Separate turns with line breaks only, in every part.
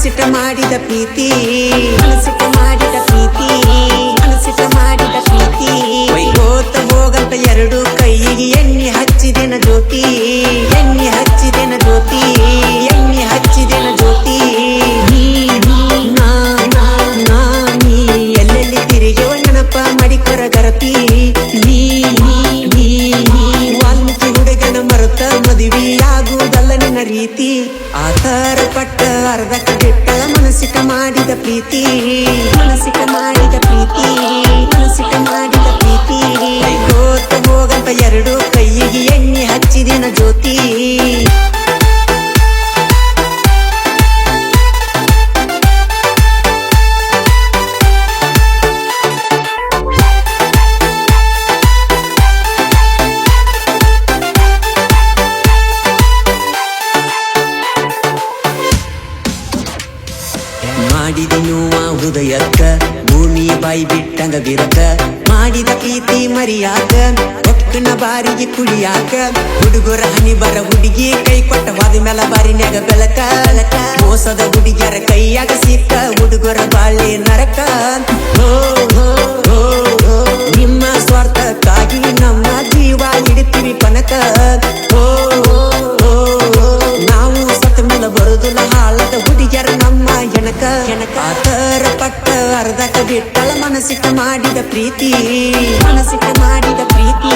ಮನಸ್ಸಿಟ್ಟ ಮಾಡಿದ ಪ್ರೀತಿ ಮನಸ್ಸಿಟ್ಟ ಮಾಡಿದ ಪ್ರೀತಿ ಮನಸ್ಸಿಟ್ಟ ಮಾಡಿದ ಪ್ರೀತಿ ಹೋತ ಹೋಗಂತ ಎರಡು ಕೈಗೆ ಎಣ್ಣೆ ಹಚ್ಚಿದೆನ ಜ್ಯೋತಿ ಎಣ್ಣೆ ಹಚ್ಚಿದೆನ ಜ್ಯೋತಿ ಎಣ್ಣೆ ಹಚ್ಚಿದೆನ ಜ್ಯೋತಿ ನೀ ಎಲ್ಲೆಲ್ಲಿ ತಿರುಗಿವ ನೆನಪ ಮಾಡಿಕೊರ ಗರತಿ ನೀ ವಾಲ್ಮೀಕಿ ಹುಡುಗನ ಮರುತ ಮದುವೆಯಾಗುವುದಲ್ಲ ನಿನ್ನ ರೀತಿ ಆತರ ಪಟ್ಟ ಅರ್ಧಕ ಬಿಟ್ಟಳ ಮನಸ್ಸಿಟ್ಟ ಮಾಡಿದ ಪ್ರೀತಿ ಮನಸ್ಸಿಟ್ಟ ಮಾಡಿದ ಪ್ರೀತಿ ಮನಸ್ಸಿಟ್ಟ ಮಾಡಿದ ಪ್ರೀತಿ ಹೋತ ಹೋಗಂತ ಎರಡು ಕೈಗೆ ಎಣ್ಣೆ ಹಚ್ಚಿದೆನ ಜ್ಯೋತಿ ಮಾಡಿದ ನೋವ ಹೃದಯಕ್ಕ ಭೂಮಿ ಬಾಯಿ ಬಿಟ್ಟಂಗ ಬಿರಕ ಮಾಡಿದ ಪ್ರೀತಿ ಮರಿಯಾಕ ಒಕ್ಕನ ಬಾರಿಗೆ ಕುಡಿಯಾಕ ಹುಡುಗರ ಹನಿ ಬರ ಹುಡುಗಿ ಕೈ ಕೊಟ್ಟ ಹೋದ ಮೇಲ ಬಾರಿನ್ಯಾಗ ಬೆಳಕ ಮೋಸದ ಹುಡುಗಿಯರ ಕೈಯಾಗ ಸಿಕ್ಕ ಹುಡುಗರ ಬಾಳೆ ನರಕ ನಿಮ್ಮ ಸ್ವಾರ್ಥಕ್ಕಾಗಿ ನಮ್ಮ ಜೀವ ಹಿಡಿತೀವಿ ಪನಕ ನಾವು ಸತ್ತ ಮೇಲೆ ಬರುದಿಲ್ಲ ಹಾಳದ ಹುಡುಗಿಯರ ನಮ್ಮ ಹೆಣಕ ಆತರ ಪಟ್ಟ ಅರ್ಧಕ ಬಿಟ್ಟಳ ಮನಸ್ಸಿಟ್ಟ ಮಾಡಿದ ಪ್ರೀತಿ ಮನಸ್ಸಿಟ್ಟ ಮಾಡಿದ ಪ್ರೀತಿ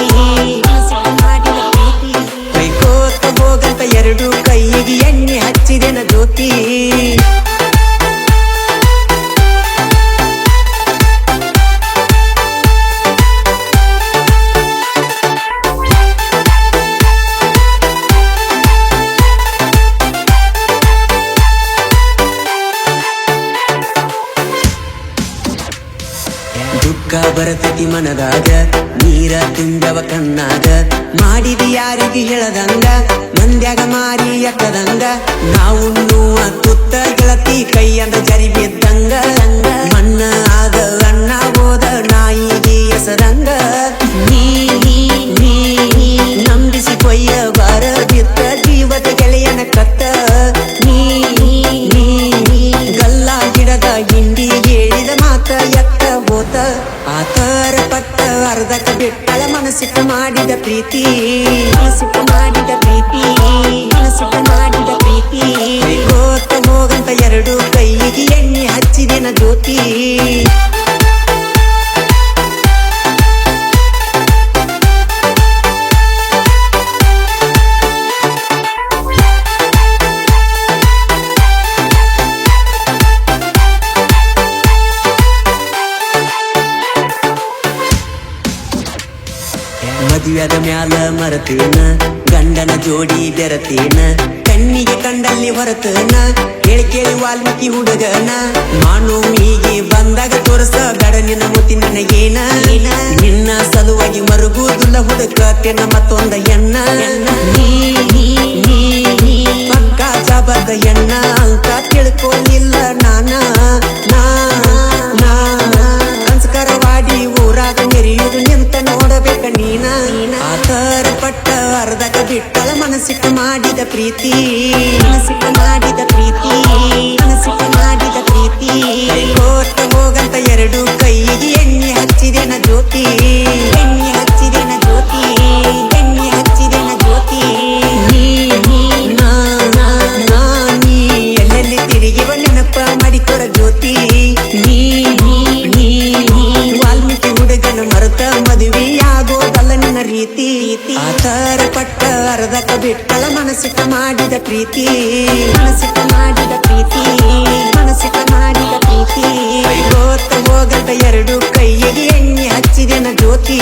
ಮನಸ್ಸಿಟ್ಟ ಮಾಡಿದ ಪ್ರೀತಿ ಕೈಕೋತ ಹೋಗಂತ ಎರಡು ಕೈಗೆ ಎಣ್ಣೆ ಹಚ್ಚಿದೆನ ಜ್ಯೋತಿ ದುಃಖ ಬರತೈತಿ ಮನದಾಗ ನೀರ ತುಂಬ್ಯವ ಕಣ್ಣಾಗ ಮಾಡಿದಿ ಯಾರಿಗೆ ಹೇಳದಂಗ ಮಂದ್ಯಾಗ ಮಾರಿ ಎಕ್ಕದಂಗ ನಾವು ತುತ್ತ ಗೆಳತಿ ಕೈ ಅಂದ ಜರಿ ಬಿದ್ದಂಗ ಮಣ್ಣ ಆದ ಅಣ್ಣ ಹೋದ ನಾಯಿಗೆ ಎಸರಂಗ ನೀ ನಂಬಿಸಿ ಕೊಯ್ಯ ಬಾರ ಬಿತ್ತ ಜೀವದ ಗೆಳೆಯನ ಕತ್ತ ನೀ ಗಲ್ಲ ಗಿಡದ ಹಿಂಡಿ ಹೇಳಿದ ಮಾತ ಎತ್ತ ಹೋತ ಆತರ ಪಟ್ಟ ಅರ್ಧಕ ಬಿಟ್ಟಳ ಮನಸ್ಸಿಟ್ಟ ಮಾಡಿದ ಪ್ರೀತಿ ಮನಸ್ಸಿಟ್ಟ ಮಾಡಿದ ಪ್ರೀತಿ ಮನಸ್ಸಿಟ್ಟ ಮಾಡಿದ ಪ್ರೀತಿ ಹೋತ ಹೋಗಂತ ಎರಡು ಕೈಗೆ ಎಣ್ಣೆ ಹಚ್ಚಿದೆನ ಜ್ಯೋತಿ ಮದುವೆದ ಮ್ಯಾಲ ಮರತೇನ ಗಂಡನ ಜೋಡಿ ಬೆರತೇನ ಕಣ್ಣಿಗೆ ಕಂಡಲ್ಲಿ ಹೊರತನ ಕೇಳಿ ವಾಲ್ಮೀಕಿ ಹುಡುಗನ ಮಾನೋಮಿಗೆ ಬಂದಾಗ ತೋರಿಸ ಬೇಡ ನಿನ್ನ ಮುತಿ ನನಗೇನ ನಿನ್ನ ಸಲುವಾಗಿ ಮರುಗುದುಲ್ಲ ಹುಡುಕತೇನ ಮತ್ತೊಂದ ಎಣ್ಣ ಪಕ್ಕ ಜಬದ ಎಣ್ಣ ಅಂತ ತಿಳ್ಕೊಳ್ಳಿಲ್ಲ ನಾನ ಸಂಸ್ಕಾರವಾಡಿ ಊರಾಗ ಮೆರೆಯುವುದು ನಿಂತ ನೋಡಬೇಕ ನೀನ ಆತರ ಪಟ್ಟ ಅರ್ಧಕ ಬಿಟ್ಟಳ ಮನಸ್ಸಿಟ್ಟ ಮಾಡಿದ ಪ್ರೀತಿ ಮನಸ್ಸಿಟ್ಟ ಮಾಡಿದ ಪ್ರೀತಿ ಮನಸ್ಸಿಟ್ಟ ಮಾಡಿದ ಪ್ರೀತಿ ಹೋತ ಹೋಗಂತ ಎರಡು ಕೈಗೆ ಎಣ್ಣೆ ಹಚ್ಚಿದೆನ ಜ್ಯೋತಿ ಎಣ್ಣೆ ಹಚ್ಚಿದೆನ ಜ್ಯೋತಿ ಎಣ್ಣೆ ಹಚ್ಚಿದೆನ ಜ್ಯೋತಿ ನೀ ಎಲ್ಲೆಲ್ಲಿ ತಿರುಗಿವ ನೆನಪ ಮಾಡಿಕೊರ ಜ್ಯೋತಿ ನೀ ವಾಲ್ಮೀಕಿ ಹುಡುಗನ ಮರುತ ಮದುವೆಯಾಗೋದಲ್ಲ ನಿನ್ನ ರೀತಿ ಆತರ ಪಟ್ಟ ಅರ್ಧಕ ಬಿಟ್ಟಳ ಮನಸ್ಸಿಟ್ಟ ಮಾಡಿದ ಪ್ರೀತಿ ಮನಸ್ಸಿಟ್ಟ ಮಾಡಿದ ಪ್ರೀತಿ ಮನಸ್ಸಿಟ್ಟ ಮಾಡಿದ ಪ್ರೀತಿ ಹೋತ ಹೋಗಂತ ಎರಡು ಕೈಗೆ ಎಣ್ಣೆ ಹಚ್ಚಿದೆನ ಜ್ಯೋತಿ